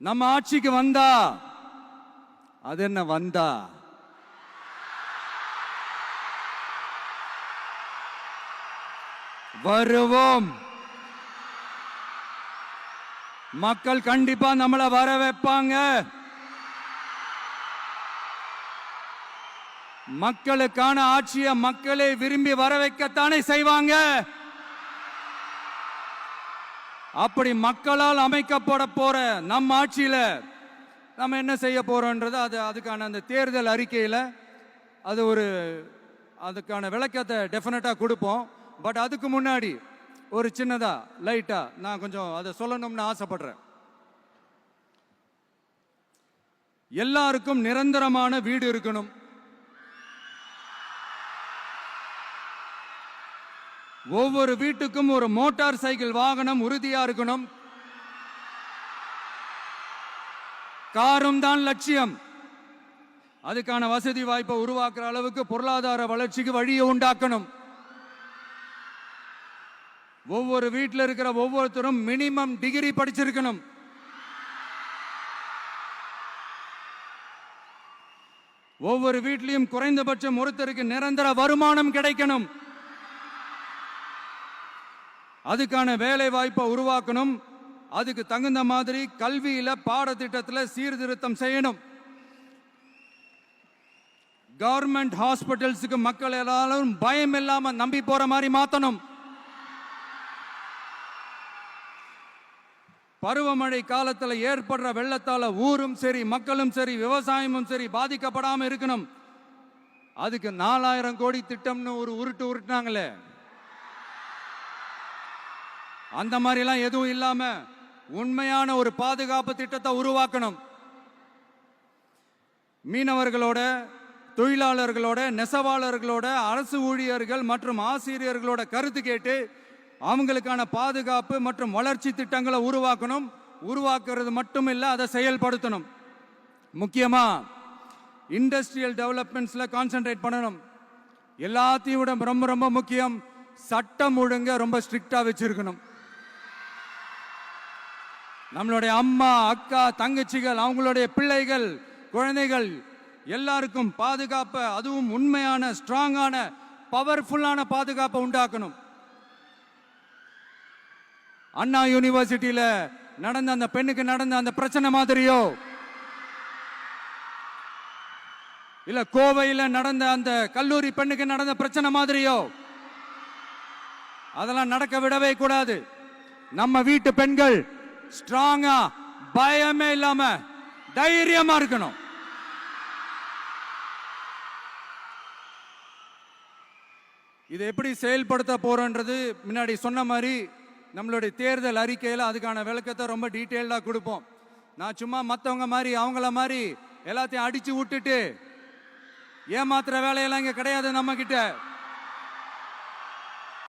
நம்ம ஆட்சிக்கு வந்தா அது என்ன வந்தா வருவோம். மக்கள் கண்டிப்பா நம்மள வர வைப்பாங்க. மக்களுக்கான ஆட்சியை மக்களே விரும்பி வர வைக்கத்தானே செய்வாங்க. அப்படி மக்களால் அமைக்கப்பட போற நம்ம ஆட்சியில நம்ம என்ன செய்ய போறோம்ன்றது அதுக்கான அந்த தேர்தல் அறிக்கையில அதுக்கான விளக்கத்தை டெஃபினட்டா கொடுப்போம். பட் அதுக்கு முன்னாடி ஒரு சின்னதா லைட்டா நான் கொஞ்சம் அதை சொல்லணும்னு ஆசைப்படுறேன். எல்லாருக்கும் நிரந்தரமான வீடு இருக்கணும். ஒவ்வொரு வீட்டுக்கும் ஒரு மோட்டார் சைக்கிள் வாகனம் உறுதியா இருக்கணும். காரும் தான் லட்சியம். அதுக்கான வசதி வாய்ப்பை உருவாக்குற அளவுக்கு பொருளாதார வளர்ச்சிக்கு வழியை உண்டாக்கணும். ஒவ்வொரு வீட்டில் இருக்கிற ஒவ்வொருத்தரும் மினிமம் டிகிரி படிச்சிருக்கணும். ஒவ்வொரு வீட்லையும் குறைந்தபட்சம் ஒருத்தருக்கு நிரந்தர வருமானம் கிடைக்கணும். அதுக்கான வேலை வாய்ப்பை உருவாக்கணும். அதுக்கு தகுந்த மாதிரி கல்வியில பாடத்திட்டத்தில் சீர்திருத்தம் செய்யணும். கவர்மெண்ட் ஹாஸ்பிட்டல்ஸுக்கு மக்கள் எல்லாரும் பயம் இல்லாம நம்பி போற மாதிரி மாத்தணும். பருவமழை காலத்தில் ஏற்படுற வெள்ளத்தால ஊரும் சரி மக்களும் சரி விவசாயமும் சரி பாதிக்கப்படாம இருக்கணும். அதுக்கு 4000 கோடி திட்டம்னு ஒரு உருட்டுனாங்களே, அந்த மாதிரி எல்லாம் எதுவும் இல்லாம உண்மையான ஒரு பாதுகாப்பு திட்டத்தை உருவாக்கணும். மீனவர்களோட, தொழிலாளர்களோட, நெசவாளர்களோட, அரசு ஊழியர்கள் மற்றும் ஆசிரியர்களோட கருத்து கேட்டு அவங்களுக்கான பாதுகாப்பு மற்றும் வளர்ச்சி திட்டங்களை உருவாக்கணும். உருவாக்குறது மட்டும் இல்லை, அதை செயல்படுத்தணும். முக்கியமா இண்டஸ்ட்ரியல் டெவலப்மெண்ட்ஸ்ல கான்சென்ட்ரேட் பண்ணணும். எல்லாத்தையும் விட ரொம்ப ரொம்ப முக்கியம், சட்டம் ஒழுங்க ரொம்ப ஸ்ட்ரிக்டா வச்சிருக்கணும். நம்மளுடைய அம்மா, அக்கா, தங்கச்சிகள், அவங்களுடைய பிள்ளைகள், குழந்தைகள் எல்லாருக்கும் பாதுகாப்பை, அதுவும் உண்மையான ஸ்ட்ராங்கான பவர்ஃபுல்லான பாதுகாப்பை உண்டாக்கணும். அண்ணா யூனிவர்சிட்டியில நடந்த அந்த பெண்ணுக்கு நடந்த அந்த பிரச்சனை மாதிரியோ, இல்ல கோவையில் நடந்த அந்த கல்லூரி பெண்ணுக்கு நடந்த பிரச்சனை மாதிரியோ அதெல்லாம் நடக்க விடவே கூடாது. நம்ம வீட்டு பெண்கள் ஸ்ட்ராங்கா, பயமே இல்லாம தைரியமா இருக்கணும். இதை எப்படி செயல்படுத்த போறோன்றது முன்னாடி சொன்ன மாதிரி நம்மளுடைய தேர்தல் அறிக்கையில் அதுக்கான விளக்கத்தை ரொம்ப டீட்டெயிலாக கொடுப்போம். நான் சும்மா மற்றவங்க மாதிரி அவங்கள மாதிரி எல்லாத்தையும் அடிச்சு விட்டுட்டு ஏமாத்துற வேலையெல்லாம் இங்கே கிடையாது நம்ம கிட்ட.